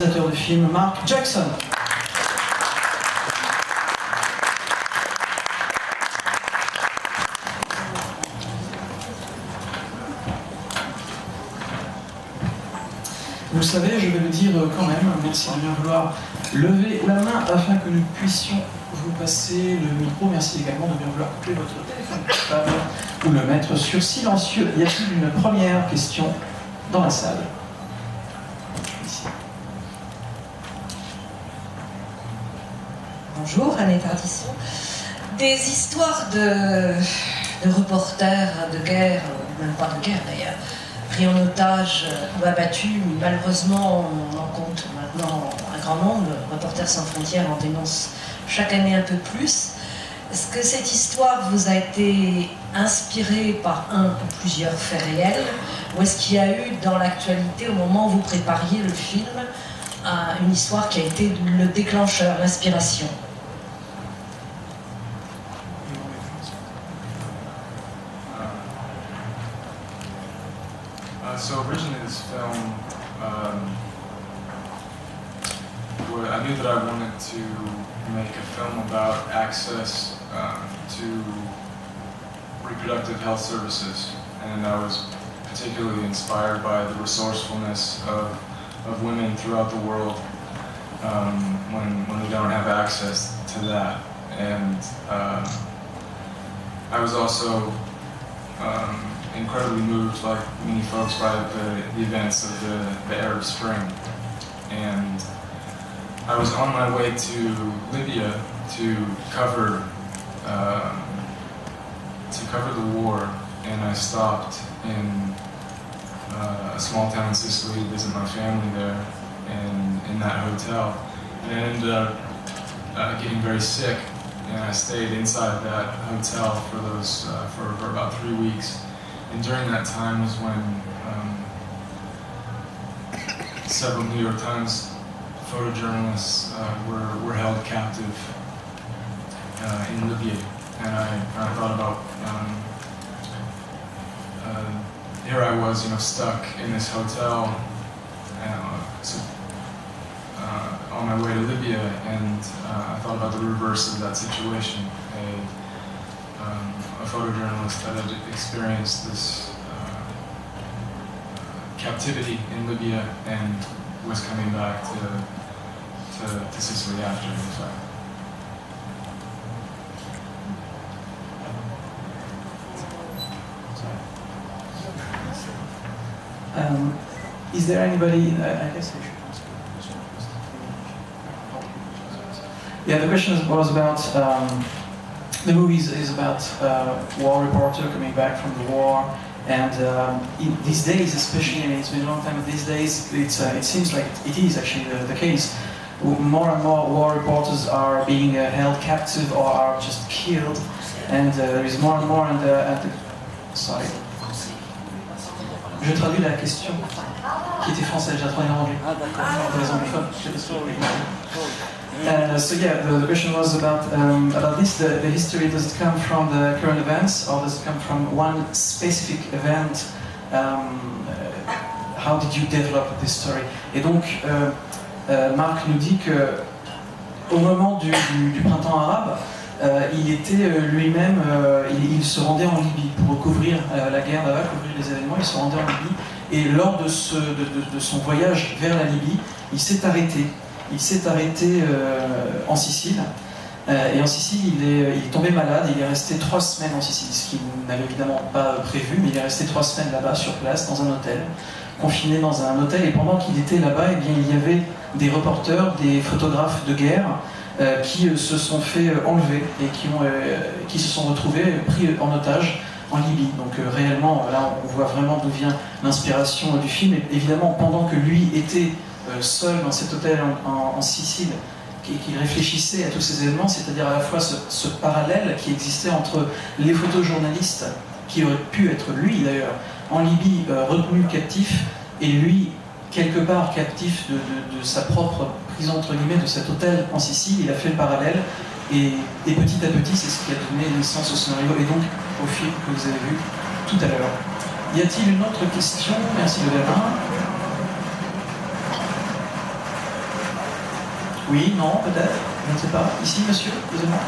réalisateur de film Mark Jackson. Vous le savez, je vais le dire quand même, merci de bien vouloir lever la main afin que nous puissions vous passer le micro. Merci également de bien vouloir couper votre téléphone portable ou le mettre sur silencieux. Y a-t-il une première question dans la salle? Ici. Bonjour, Annette Ardisson. Des histoires de reporters de guerre, même pas de guerre d'ailleurs, pris en otage ou abattus. Malheureusement, on en compte maintenant un grand nombre. Reporters sans frontières en dénoncent chaque année un peu plus. Est-ce que cette histoire vous a été inspirée par un ou plusieurs faits réels, ou est-ce qu'il y a eu dans l'actualité, au moment où vous prépariez le film, une histoire qui a été le déclencheur, l'inspiration? So originally this film, I knew that I wanted to make a film about access to reproductive health services, and I was particularly inspired by the resourcefulness of women throughout the world when they don't have access to that. And I was also incredibly moved, like many folks, by the events of the Arab Spring. And I was on my way to Libya to cover the war, and I stopped in a small town in Sicily to visit my family there, and in that hotel. And I ended up getting very sick, and I stayed inside that hotel for about 3 weeks. And during that time was when several New York Times photojournalists were held captive in Libya. And I thought about, here I was, stuck in this hotel on my way to Libya, and I thought about the reverse of that situation. A photojournalist that had experienced this captivity in Libya and was coming back to Sicily after the fact. Is there anybody, I guess I should answer the question first. Yeah, the question was about, the movie is about war reporter coming back from the war, and in these days especially, I mean, it's been a long time, but these days it seems like it is actually the case. More and more war reporters are being held captive or are just killed, and there is more and more sorry. Je traduis la question qui était française, je la traduis en anglais. Ah d'accord. Pour les anglophones. So yeah, the question was about this. The history, does it come from the current events, or does it come from one specific event? How did you develop this story? Et donc, Marc nous dit que au moment du printemps arabe, il était lui-même, il se rendait en Libye pour couvrir la guerre là-bas, couvrir les événements. Il se rendait en Libye, et lors de son voyage vers la Libye, il s'est arrêté. Il s'est arrêté en Sicile, et en Sicile il est tombé malade. Il est resté 3 semaines en Sicile, ce qu'il n'avait évidemment pas prévu, mais il est resté 3 semaines là-bas sur place, dans un hôtel, confiné dans un hôtel. Et pendant qu'il était là-bas, eh bien, il y avait des reporters, des photographes de guerre qui se sont fait enlever et qui se sont retrouvés pris en otage en Libye. Donc réellement, là on voit vraiment d'où vient l'inspiration du film. Et évidemment, pendant que lui était seul dans cet hôtel en Sicile, qu'il réfléchissait à tous ces événements, c'est-à-dire à la fois ce parallèle qui existait entre les photojournalistes, qui auraient pu être lui d'ailleurs, en Libye, retenu captif, et lui, quelque part captif de sa propre prison, entre guillemets, de cet hôtel en Sicile. Il a fait le parallèle, et petit à petit, c'est ce qui a donné naissance au scénario, et donc au film que vous avez vu tout à l'heure. Y a-t-il une autre question? Merci de la main. Oui, non, peut-être, je ne sais pas. Ici, monsieur, excusez-moi.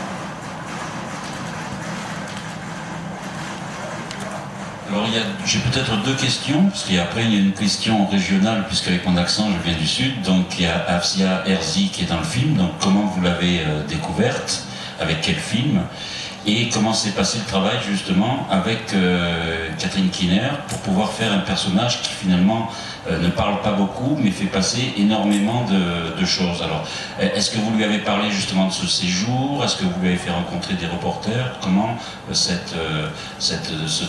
Alors j'ai peut-être deux questions, parce qu'après il y a une question régionale, puisqu'avec mon accent je viens du sud, donc il y a Afsia Herzi qui est dans le film, donc comment vous l'avez découverte, avec quel film, et comment s'est passé le travail justement avec Catherine Keener pour pouvoir faire un personnage qui finalement ne parle pas beaucoup mais fait passer énormément de choses. Alors est-ce que vous lui avez parlé justement de ce séjour? Est-ce que vous lui avez fait rencontrer des reporters? Comment ce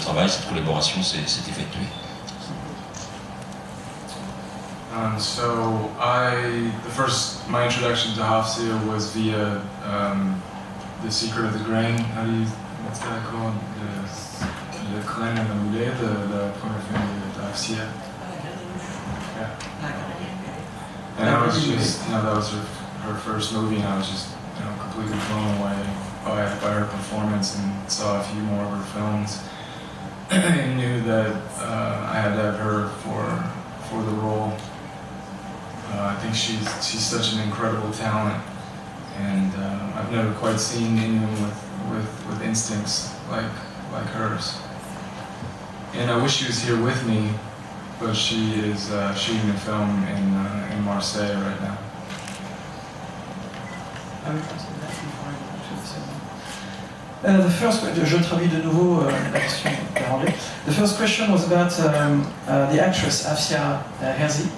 travail, cette collaboration s'est effectuée? So my introduction to Hafsia was via The Secret of the Grain. What's that called? Le Grain et la Moulée, la première film de Hafsia. Yeah. And I was just, that was her first movie, and I was just, completely blown away by her performance, and saw a few more of her films, and knew that I had to have her for the role. I think she's such an incredible talent, and I've never quite seen anyone with instincts like hers. And I wish she was here with me, but she is shooting a film in Marseille right now. The first, je traduis de nouveau la question en anglais. The first question was about the actress Afsia Herzi,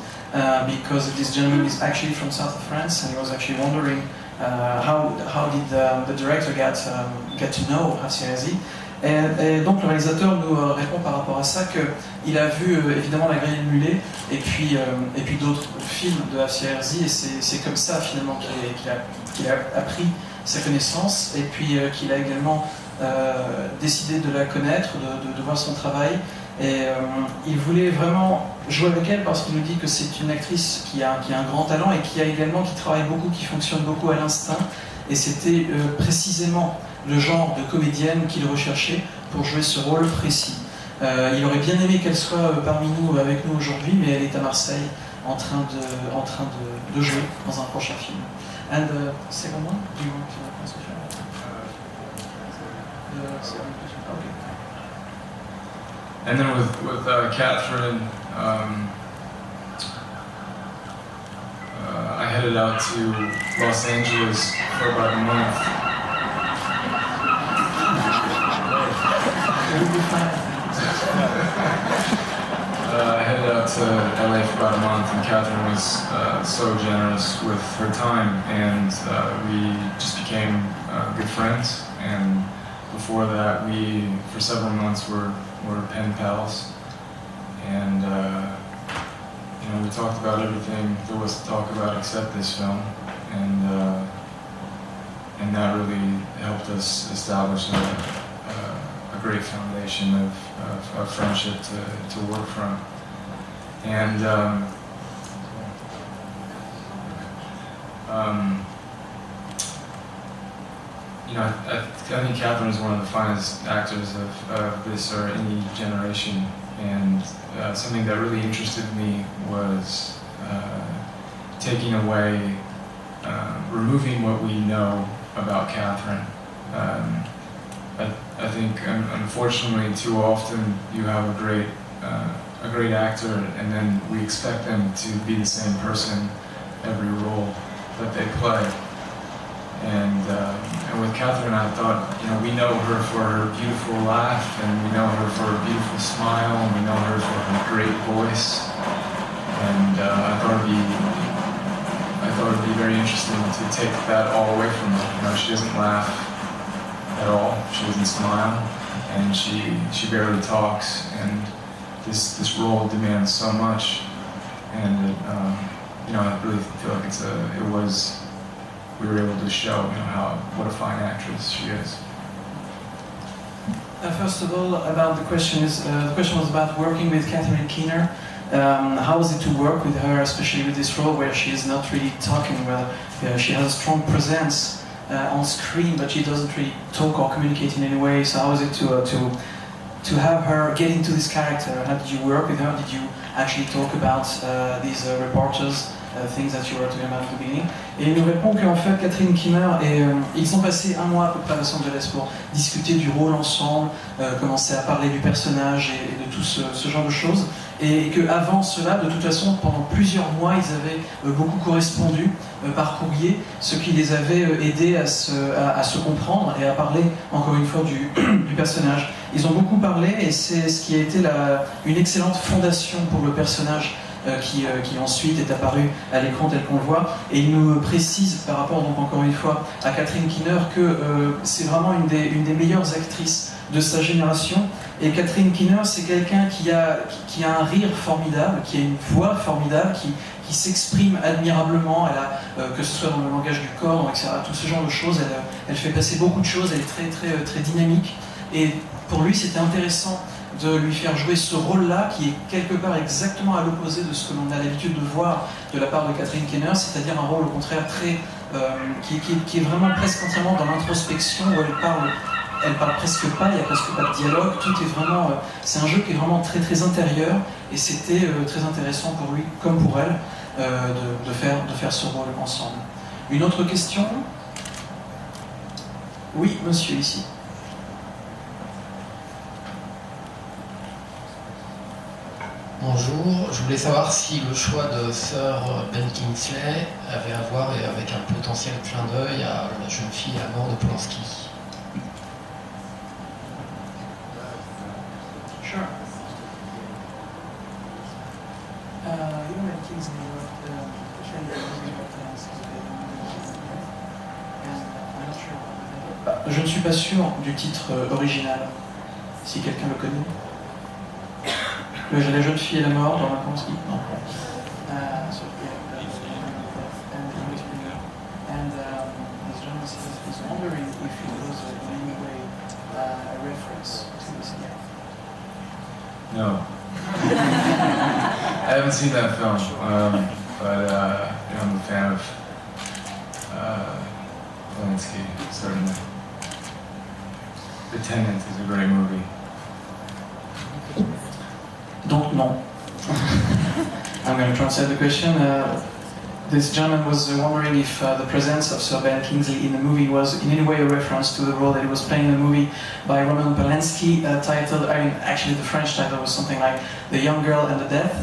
because this gentleman is actually from south of France, and he was actually wondering how did the director get to know Afsia Herzi. Et donc le réalisateur nous répond par rapport à ça qu'il a vu évidemment La Grille et le Mulet et puis d'autres films de Afsia Herzi, et c'est comme ça finalement qu'il a appris sa connaissance, et puis qu'il a également décidé de la connaître, de voir son travail, et il voulait vraiment jouer avec elle parce qu'il nous dit que c'est une actrice qui a un grand talent et qui travaille beaucoup, qui fonctionne beaucoup à l'instinct, et c'était précisément le genre de comédienne qu'il recherchait pour jouer ce rôle précis. Il aurait bien aimé qu'elle soit parmi nous, avec nous aujourd'hui, mais elle est à Marseille en train de jouer dans un prochain film. And the second one, do you want to answer the second question? Okay. And then with Catherine, I headed out to Los Angeles for about a month. I headed out to LA for about a month, and Catherine was so generous with her time, and we just became good friends. And before that, we for several months were pen pals, and we talked about everything there was to talk about except this film, and that really helped us establish a great foundation of friendship to work from. And I think Catherine is one of the finest actors of this or any generation, and something that really interested me was taking away, removing what we know about Catherine. I think, unfortunately, too often you have a great actor, and then we expect them to be the same person every role that they play. And with Catherine, I thought, we know her for her beautiful laugh, and we know her for her beautiful smile, and we know her for her great voice. And I thought it'd be very interesting to take that all away from her. She doesn't laugh at all. She doesn't smile, and she barely talks. And this role demands so much, and I really feel like we were able to show what a fine actress she is. First of all, about the question was about working with Catherine Keener. How was it to work with her, especially with this role where she is not really talking well? She has a strong presence on screen, but she doesn't really talk or communicate in any way. So how was it to have her get into this character? How did you work with her? Did you actually talk about these reporters things that you were talking about at the beginning. Et il nous répond qu'en fait, Catherine Keener et ils ont passé un mois à peu près à Los Angeles pour discuter du rôle ensemble, commencer à parler du personnage et de tout ce genre de choses. Et qu'avant cela, de toute façon, pendant plusieurs mois, ils avaient beaucoup correspondu par courrier, ce qui les avait aidés à se comprendre et à parler, encore une fois, du personnage. Ils ont beaucoup parlé et c'est ce qui a été une excellente fondation pour le personnage qui ensuite est apparu à l'écran tel qu'on le voit. Et il nous précise, par rapport donc encore une fois à Catherine Keener, que c'est vraiment une des meilleures actrices de sa génération. Et Catherine Keener, c'est quelqu'un qui a un rire formidable, qui a une voix formidable, qui s'exprime admirablement, que ce soit dans le langage du corps, etc., tout ce genre de choses. Elle fait passer beaucoup de choses, elle est très, très, très dynamique. Et pour lui, c'était intéressant de lui faire jouer ce rôle-là, qui est quelque part exactement à l'opposé de ce que l'on a l'habitude de voir de la part de Catherine Keener, c'est-à-dire un rôle au contraire très, qui est vraiment presque entièrement dans l'introspection, où elle parle presque pas, il n'y a presque pas de dialogue, tout est vraiment, c'est un jeu qui est vraiment très très intérieur, et c'était très intéressant pour lui, comme pour elle, de faire ce rôle ensemble. Une autre question? Oui, monsieur, ici. Bonjour, je voulais savoir si le choix de Sir Ben Kingsley avait à voir avec un potentiel clin d'œil à la jeune fille à mort de Polanski. Sure. Kingsley wrote Je ne suis pas sûr du titre original, si quelqu'un le connaît. La jeune fille et la mort dans la Polanski. Non. And this journalist is wondering if it was in any way a reference to this game. No. I haven't seen that film, but I'm a fan of Polanski, certainly. The Tenant is a great movie. Donc non. I'm going to translate the question. This gentleman was wondering if the presence of Sir Ben Kingsley in the movie was in any way a reference to the role that he was playing in the movie by Roman Polanski, titled, actually the French title was something like The Young Girl and the Death.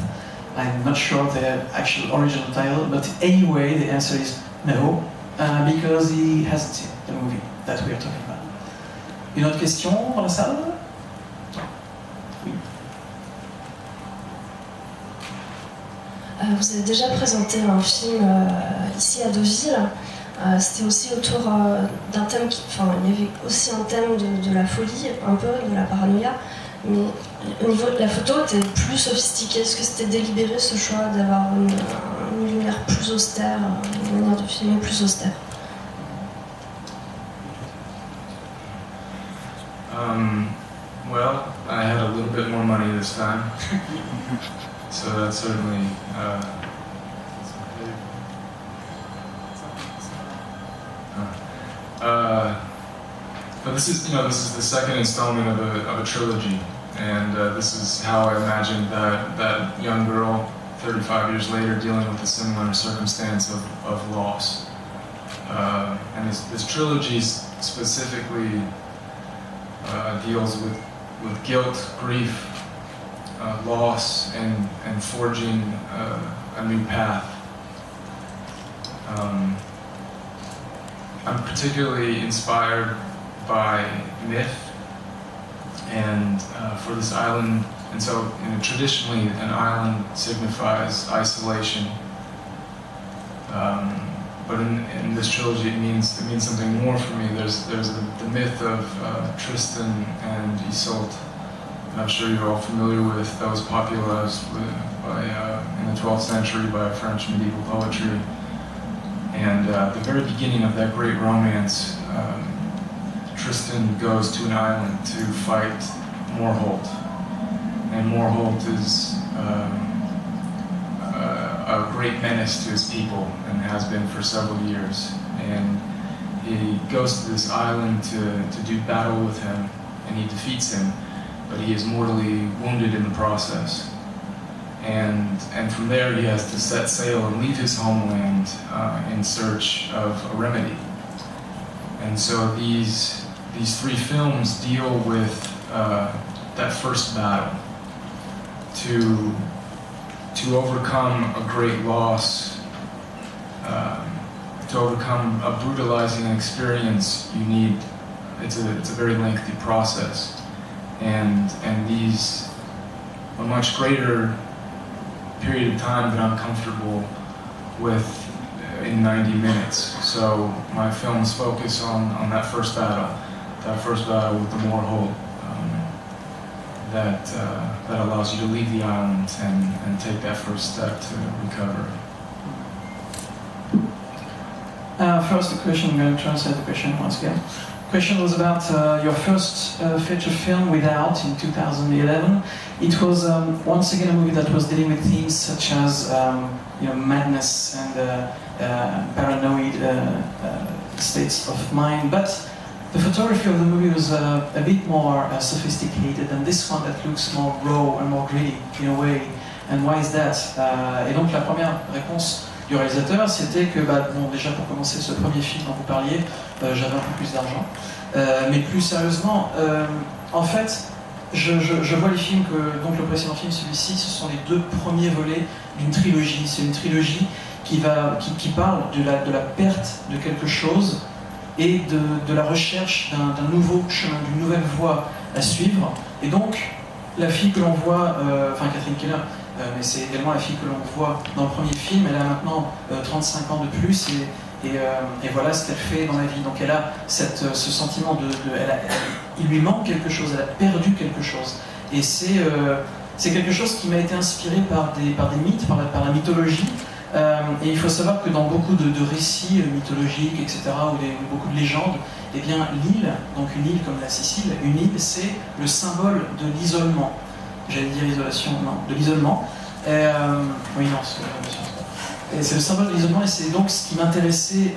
I'm not sure the actual original title, but anyway, the answer is no, because he hasn't seen the movie that we are talking about. Une autre question dans la salle? Oui. Vous avez déjà présenté un film ici à Deauville. C'était aussi autour d'un thème il y avait aussi un thème de la folie, un peu de la paranoïa, mais au niveau de la photo était plus sophistiqué. Est-ce que c'était délibéré ce choix d'avoir une lumière plus austère, une manière de filmer plus austère? Well, I had a little bit more money this time. So that's certainly but this is the second installment of a trilogy, and this is how I imagined that young girl 35 years later dealing with a similar circumstance of loss. And this trilogy specifically deals with guilt, grief, loss, and forging a new path. I'm particularly inspired by myth, and for this island, and so traditionally an island signifies isolation, but in this trilogy it means something more for me. There's the myth of Tristan and Isolde. I'm sure you're all familiar with. That was popularized in the 12th century by French medieval poetry. And at the very beginning of that great romance, Tristan goes to an island to fight Morholt. And Morholt is a great menace to his people and has been for several years. And he goes to this island to do battle with him, and he defeats him. But he is mortally wounded in the process. and from there he has to set sail and leave his homeland in search of a remedy. And so these three films deal with that first battle to overcome a great loss, to overcome a brutalizing experience. You need it's a very lengthy process, and these a much greater period of time than I'm comfortable with in 90 minutes. So my films focus on that first battle with the Moorhold, that allows you to leave the island and take that first step to recover. First, the question, I'm going to translate the question once again. The question was about your first feature film, Without, in 2011. It was once again a movie that was dealing with themes such as madness and paranoid states of mind, but the photography of the movie was a bit more sophisticated than this one that looks more raw and more gritty in a way. And why is that? Et donc la première réponse du réalisateur, c'était que, déjà pour commencer ce premier film dont vous parliez, j'avais un peu plus d'argent. Mais plus sérieusement, en fait, je vois les films donc le précédent film, celui-ci, ce sont les deux premiers volets d'une trilogie. C'est une trilogie qui parle de la perte de quelque chose et de la recherche d'un nouveau chemin, d'une nouvelle voie à suivre. Et donc, la fille que l'on voit, Catherine Keener, mais c'est également la fille que l'on voit dans le premier film, elle a maintenant 35 ans de plus et voilà ce qu'elle fait dans la vie. Donc elle a ce sentiment il lui manque quelque chose, elle a perdu quelque chose. Et c'est quelque chose qui m'a été inspiré par des mythes, par la mythologie. Et il faut savoir que dans beaucoup de récits mythologiques, etc., ou beaucoup de légendes, eh bien l'île, donc une île comme la Sicile, une île, c'est le symbole de l'isolement. J'allais dire isolation, non, de l'isolement. Oui, non, c'est le symbole de l'isolement et c'est donc ce qui m'intéressait.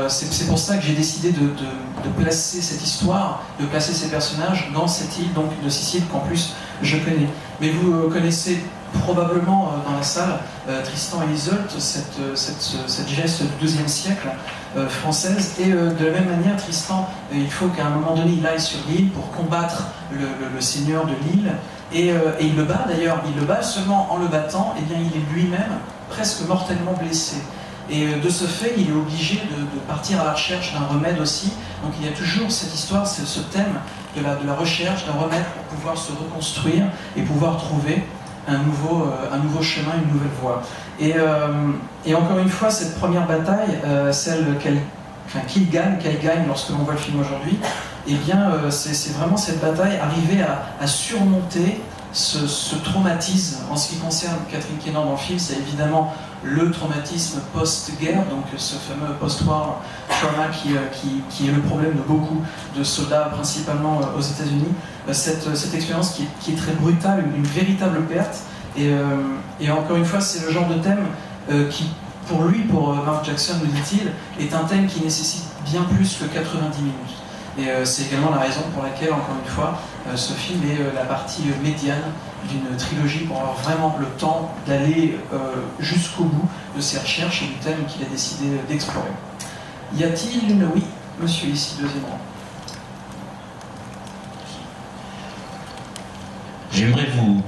C'est pour ça que j'ai décidé de placer cette histoire, de placer ces personnages dans cette île donc de Sicile qu'en plus je connais. Mais vous connaissez probablement dans la salle Tristan et Isolde, cette geste du XIIe siècle française. Et de la même manière, Tristan, il faut qu'à un moment donné, il aille sur l'île pour combattre le seigneur de l'île. Et il le bat d'ailleurs, il le bat seulement en le battant, eh bien il est lui-même presque mortellement blessé. Et de ce fait, il est obligé de partir à la recherche d'un remède aussi. Donc il y a toujours cette histoire, ce thème de la recherche d'un remède pour pouvoir se reconstruire et pouvoir trouver un nouveau chemin, une nouvelle voie. Et encore une fois, cette première bataille, celle qu'elle gagne lorsque l'on voit le film aujourd'hui, eh bien c'est vraiment cette bataille, arriver à surmonter ce traumatisme. En ce qui concerne Catherine Keener dans le film, c'est évidemment le traumatisme post-guerre, donc ce fameux post-war trauma qui est le problème de beaucoup de soldats, principalement aux États-Unis. Cette expérience qui est très brutale, une véritable perte. Et encore une fois, c'est le genre de thème qui, pour Mark Jackson, nous dit-il, est un thème qui nécessite bien plus que 90 minutes. Et c'est également la raison pour laquelle, encore une fois, ce film est la partie médiane d'une trilogie pour avoir vraiment le temps d'aller jusqu'au bout de ses recherches et du thème qu'il a décidé d'explorer. Y a-t-il une... Oui, monsieur ici, deuxième rang. J'aimerais vous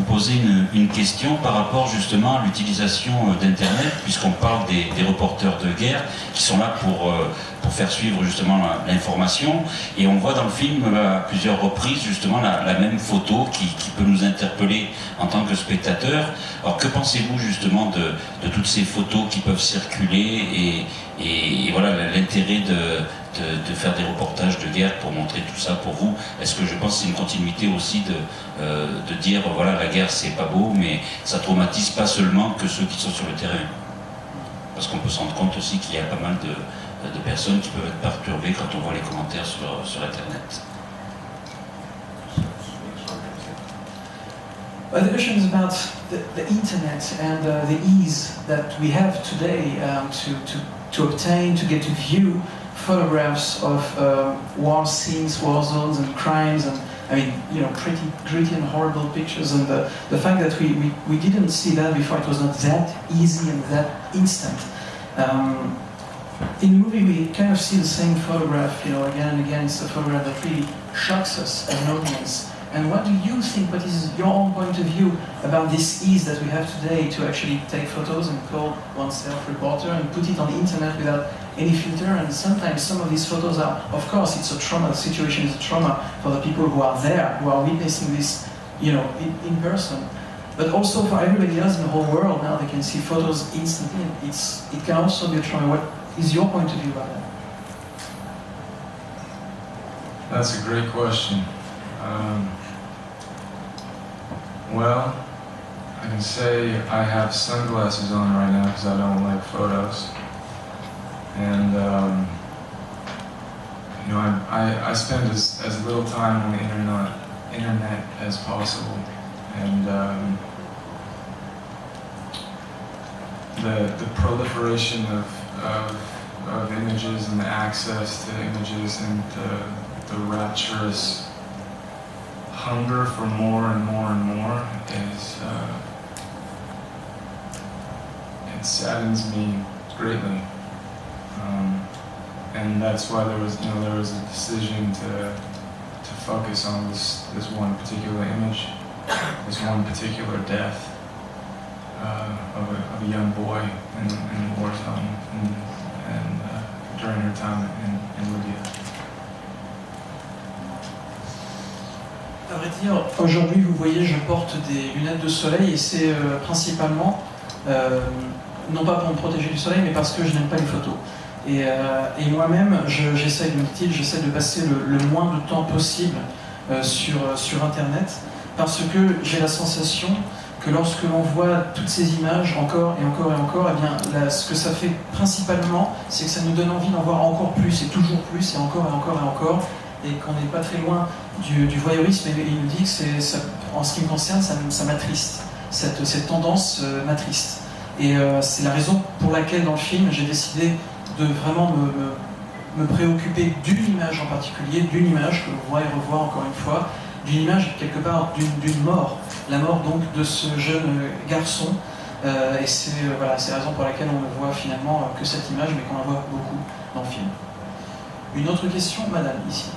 poser une question par rapport justement à l'utilisation d'Internet, puisqu'on parle des reporters de guerre qui sont là pour faire suivre justement l'information, et on voit dans le film à plusieurs reprises justement la même photo qui peut nous interpeller en tant que spectateur. Alors que pensez-vous justement de toutes ces photos qui peuvent circuler et voilà l'intérêt de faire des reportages de guerre pour montrer tout ça pour vous? Est-ce que je pense que c'est une continuité aussi de dire voilà, la guerre c'est pas beau, mais ça traumatise pas seulement que ceux qui sont sur le terrain? Parce qu'on peut se rendre compte aussi qu'il y a pas mal de personnes qui peuvent être perturbées quand on voit les commentaires sur Internet. Well, the question is about the internet and the ease that we have today to obtain, to view photographs of war scenes, war zones and crimes I mean, you know, pretty gritty and horrible pictures, and the fact that we didn't see that before, it was not that easy and that instant. In the movie, we kind of see the same photograph, you know, again and again. It's a photograph that really shocks us as an audience. And what do you think, what is your own point of view about this ease that we have today to actually take photos and call oneself reporter and put it on the internet without any filter? And sometimes some of these photos are, of course, it's a trauma, the situation is a trauma for the people who are there, who are witnessing this, you know, in person. But also for everybody else in the whole world now, they can see photos instantly. It can also be a trauma. What is your point of view about that? That's a great question. Well, I can say I have sunglasses on right now because I don't like photos. And, you know, I spend as little time on the internet as possible. And the proliferation of images and the access to images and the rapturous hunger for more and more and more is it saddens me greatly, and that's why there was a decision to focus on this one particular image, this one particular death of a young boy in the war zone and during her time in Libya. À vrai dire, aujourd'hui, vous voyez, je porte des lunettes de soleil et c'est principalement, non pas pour me protéger du soleil, mais parce que je n'aime pas les photos. Et moi-même, j'essaie de passer le moins de temps possible sur Internet, parce que j'ai la sensation que lorsque l'on voit toutes ces images encore et encore et encore, eh bien, ce que ça fait principalement, c'est que ça nous donne envie d'en voir encore plus et toujours plus et encore et encore et encore, et qu'on n'est pas très loin du voyeurisme. Et il nous dit que en ce qui me concerne, ça m'attriste. Cette tendance m'attriste. Et c'est la raison pour laquelle dans le film, j'ai décidé de vraiment me préoccuper d'une image en particulier, d'une image que l'on voit et revoit encore une fois, d'une image quelque part d'une mort, la mort donc de ce jeune garçon. Et c'est la raison pour laquelle on ne voit finalement que cette image, mais qu'on la voit beaucoup dans le film. Une autre question, madame, ici.